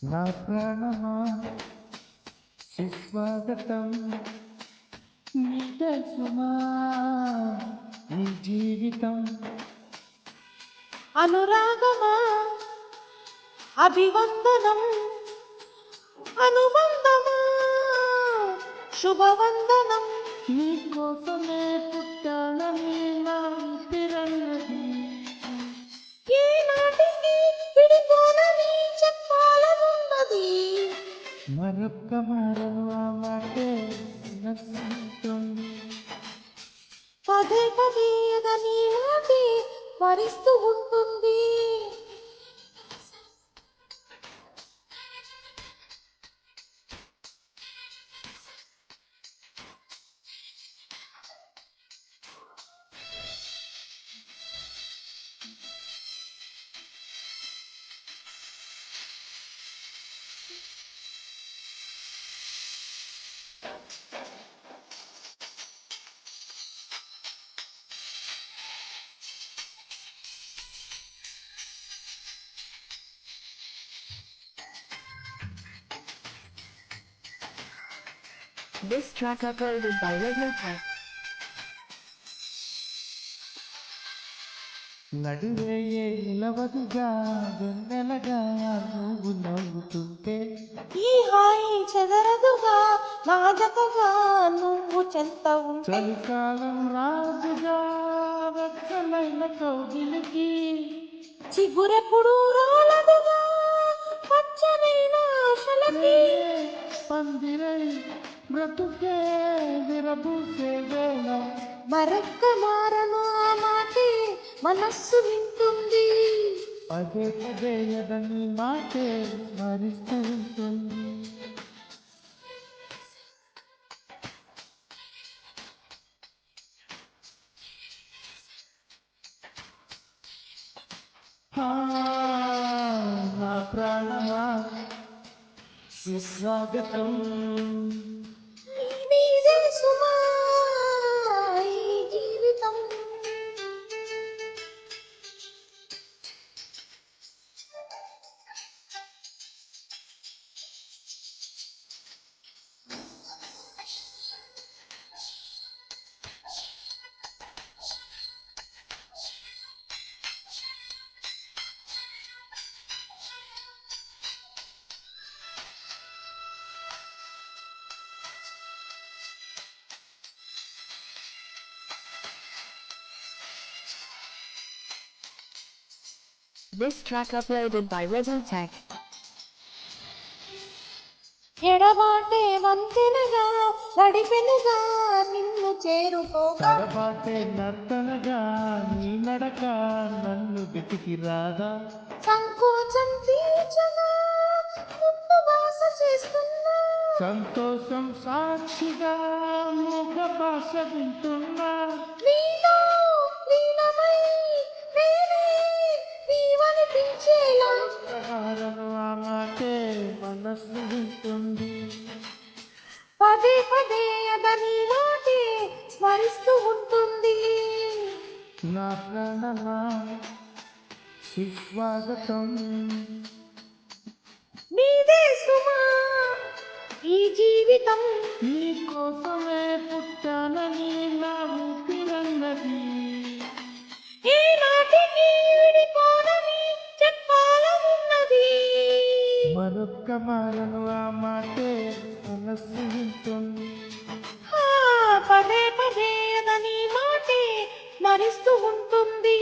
నా ప్రాణమా సుస్వాగతం నీ తెలుసుమా నీ జీవితం అనురాగమా అభివందనం అనుబంధమా శుభవందనం నీ కోసమే పుట్టానని నా ఊపిరన్నది ఏనాటికి విడిపోనని చెప్పాలనున్నది మరొక్క మారను ఆ మాటే మనసుంటుంది. పదే పదే ఎదని మాటే వరిస్తూ ఉంటుంది. This track uploaded by Rhythmotech. నడువేయే నిలవదుగా వెన్నెలగా నువ్వు నవ్వుతుంటే ఈ హాయి చెదరదుగా నా జతగా నువ్వు చెంత ఉంటే చలికాలం రాజుగా వెచ్చలైన కౌగిలికి చిగురెప్పుడు రాలదుగా పచ్చనైన ఆశలకి పందిరై బ్రతుకే విరబూసే వేళ మరొక్క మారను ఆ మాటే మనస్సు వింటుంది. పదే పదే ఎదని మాటే స్మరిస్తూ ఉంటుంది. నా ప్రాణమా సుస్వాగతం నీదే సుమా ఈ జీవితం. This track uploaded by Rhythmotech. ఎడబాటే వంతెనగా నడిపెనుగా నిన్ను చేరుకోగా తడబాటే నర్తనగా నీ నడక నన్ను వెతికి రాదా సంకోచం తీర్చగా ముక్కు భాష చేస్తున్నా సంతోషం సాక్షిగా మూగ భాష వింటున్నా నీలో లీనమై నేనే నీవనిపించేలా ప్రహారను ఆ మాటే మనస్సు వింటుంది. పదే పదే అదని మాటే స్మరిస్తూ ఉంటుంది. నా ప్రాణమా సుస్వాగతం నీదే సుమా ఈ జీవితం. నీ కోసమే పుట్టానని నా ఊపిరన్నది ఏనాటికి విడిపోనని చెప్పాలనున్నది. మరొక్క మారను ఆ మాటే మనస్సు వింటుంది. పదే పదే అదని మాటే స్మరిస్తూ ఉంటుంది.